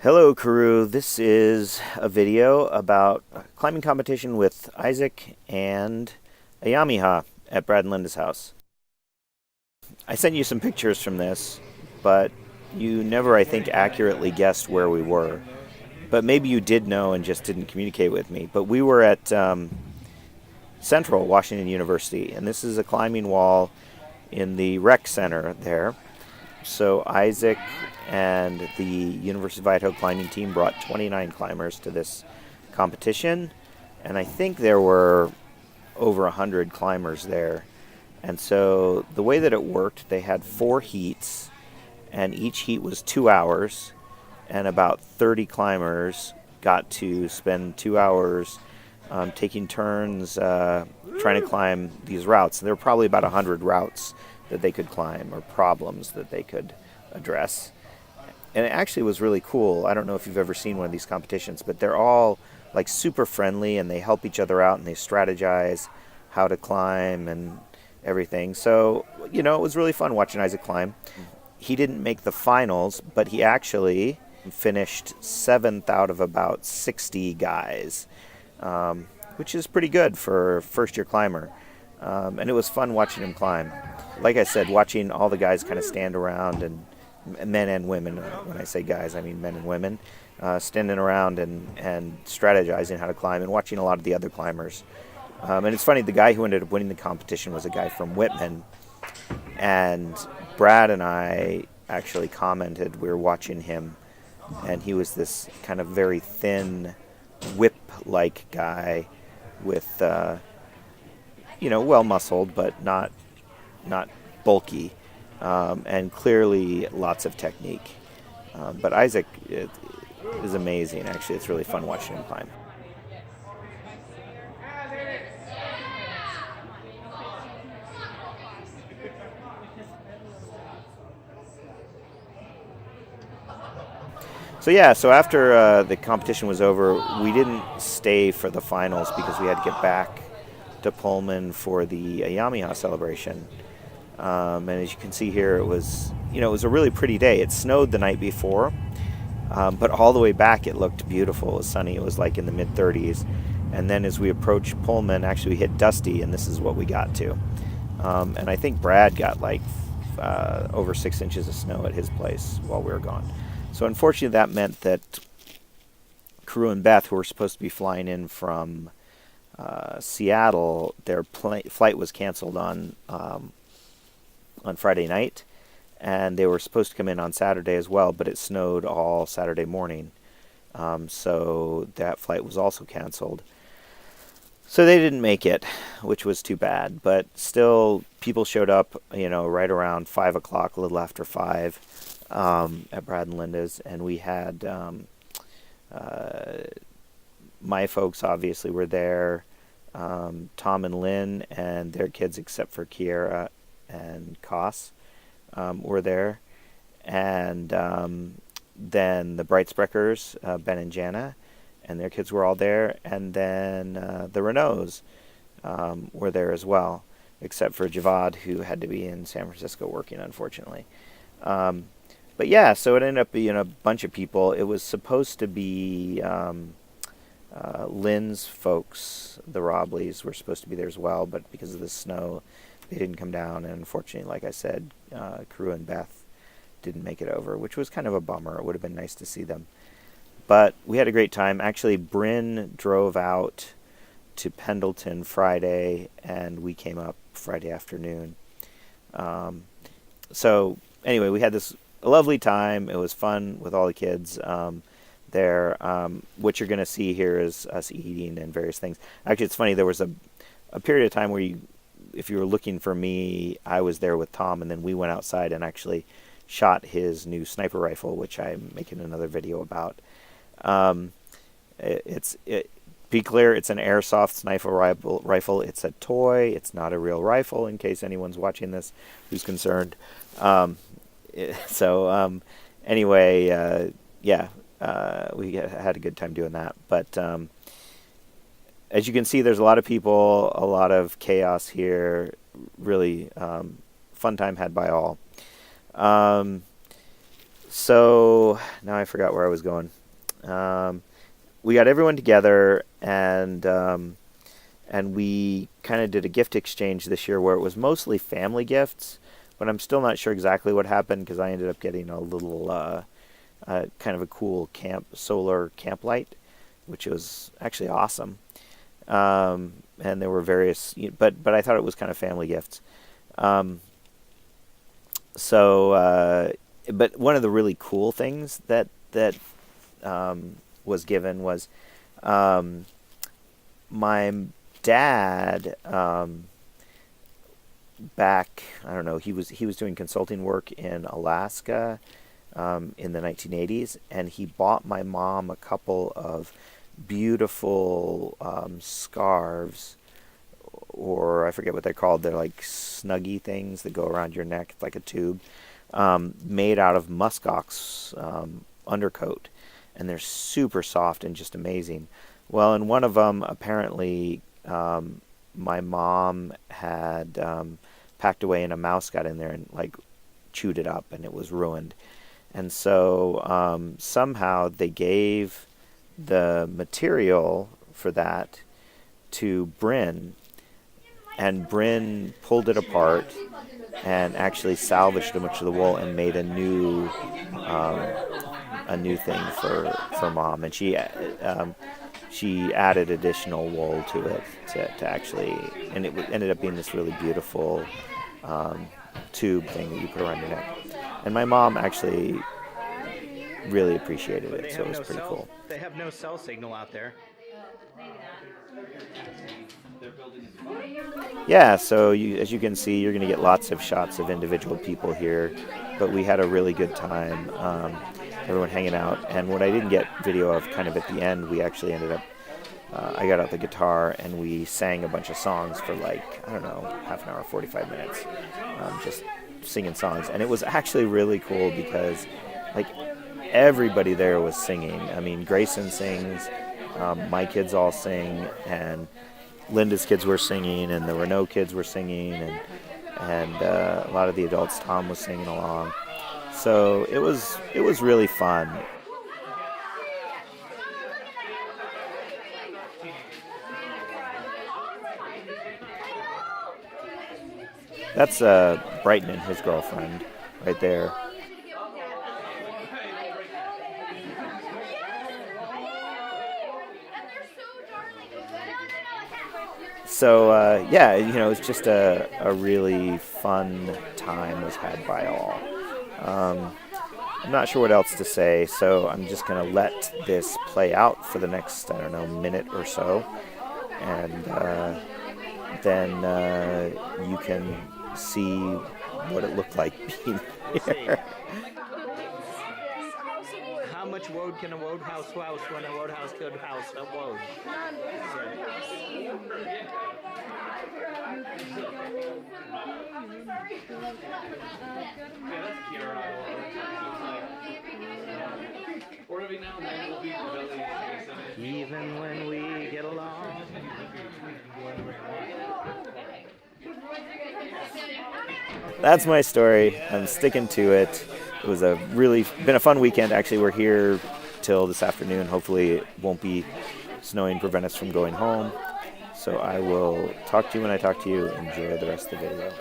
Hello, crew. This is a video about a climbing competition with Isaac and Ayyam-i-ha at Brad and Linda's house. I sent you some pictures from this, but you never, I think, accurately guessed where we were. But maybe you did know and just didn't communicate with me. But we were at Central Washington University, and this is a climbing wall in the rec center there. So Isaac and the University of Idaho climbing team brought 29 climbers to this competition, and I think there were over 100 climbers there. And so the way that it worked, they had 4 heats, and each heat was 2 hours, and about 30 climbers got to spend 2 hours taking turns trying to climb these routes. There were probably about 100 routes that they could climb, or problems that they could address. And it actually was really cool. I don't know if you've ever seen one of these competitions, but they're all like super friendly, and they help each other out, and they strategize how to climb and everything. So, it was really fun watching Isaac climb. He didn't make the finals, but he actually finished 7th out of about 60 guys, which is pretty good for a first-year climber. And it was fun watching him climb. Like I said, watching all the guys kind of stand around, and men and women, when I say guys, I mean men and women, standing around and strategizing how to climb, and watching a lot of the other climbers. And it's funny, the guy who ended up winning the competition was a guy from Whitman, and Brad and I actually commented, we were watching him, and he was this kind of very thin, whip-like guy with, well-muscled, but not bulky, and clearly lots of technique. But Isaac is amazing. Actually, it's really fun watching him climb. So after the competition was over, we didn't stay for the finals because we had to get back to Pullman for the Ayyam-i-ha celebration. And as you can see here, it was a really pretty day. It snowed the night before, but all the way back it looked beautiful. It was sunny. It was like in the mid-30s. And then as we approached Pullman, actually we hit Dusty, and this is what we got to. And I think Brad got like over 6 inches of snow at his place while we were gone. So unfortunately that meant that Crew and Beth, who were supposed to be flying in from Seattle, their flight was canceled on Friday night, and they were supposed to come in on Saturday as well, but it snowed all Saturday morning, so that flight was also canceled. So they didn't make it, which was too bad, but still people showed up, right around 5 o'clock, a little after 5, at Brad and Linda's, and we had my folks obviously were there, Tom and Lynn and their kids, except for Kiera and Koss, were there, and then the Brightspreckers, Ben and Jana, and their kids were all there, and then the Renaults were there as well, except for Javad, who had to be in San Francisco working, unfortunately. But yeah, so it ended up being a bunch of people. It was supposed to be Lynn's folks, the Robleys, were supposed to be there as well, but because of the snow, they didn't come down, and unfortunately, like I said, Crew and Beth didn't make it over, which was kind of a bummer. It would have been nice to see them. But we had a great time. Actually, Bryn drove out to Pendleton Friday, and we came up Friday afternoon. So anyway, we had a lovely time. It was fun with all the kids there. What you're going to see here is us eating and various things. Actually, it's funny, there was a period of time where if you were looking for me, I was there with Tom, and then we went outside and actually shot his new sniper rifle, which I'm making another video about. Be clear, it's an airsoft sniper rifle. It's a toy. It's not a real rifle, in case anyone's watching this who's concerned. Anyway, we had a good time doing that. But as you can see, there's a lot of people, a lot of chaos here. Really fun time had by all. So now I forgot where I was going. We got everyone together, and we kind of did a gift exchange this year where it was mostly family gifts, but I'm still not sure exactly what happened because I ended up getting a little kind of a cool solar camp light, which was actually awesome. And there were various, but I thought it was kind of family gifts. Um, but one of the really cool things that was given was um, my dad, back, I don't know, he was doing consulting work in Alaska in the 1980s, and he bought my mom a couple of beautiful scarves, or I forget what they're called. They're like snuggy things that go around your neck. It's like a tube, made out of muskox undercoat, and they're super soft and just amazing. Well, in one of them, apparently, my mom had packed away, and a mouse got in there and like chewed it up, and it was ruined. And so somehow they gave the material for that to Bryn, and Bryn pulled it apart and actually salvaged a bunch of the wool and made um, a new thing for mom. And she added additional wool to it to actually, and it ended up being this really beautiful tube thing that you put around your neck. And my mom actually really appreciated it, so it was pretty cool. They have no cell signal out there. Yeah, so as you can see, you're going to get lots of shots of individual people here, but we had a really good time, everyone hanging out. And what I didn't get video of kind of at the end, we actually ended up, I got out the guitar and we sang a bunch of songs for like, I don't know, half an hour, 45 minutes, just singing songs. And it was actually really cool because like everybody there was singing. I mean, Grayson sings, my kids all sing, and Linda's kids were singing, and the Renault kids were singing, and a lot of the adults. Tom was singing along, so it was really fun. That's Brighton and his girlfriend right there. So yeah, it's just a really fun time was had by all. I'm not sure what else to say, so I'm just going to let this play out for the next, I don't know, minute or so, and then you can see what it looked like being here. How much woad can a woad house when a woad house could house a woad? Even when we get along. That's my story. I'm sticking to it. It was been a fun weekend. Actually, we're here till this afternoon. Hopefully it won't be snowing, prevent us from going home. So I will talk to you when I talk to you. Enjoy the rest of the video.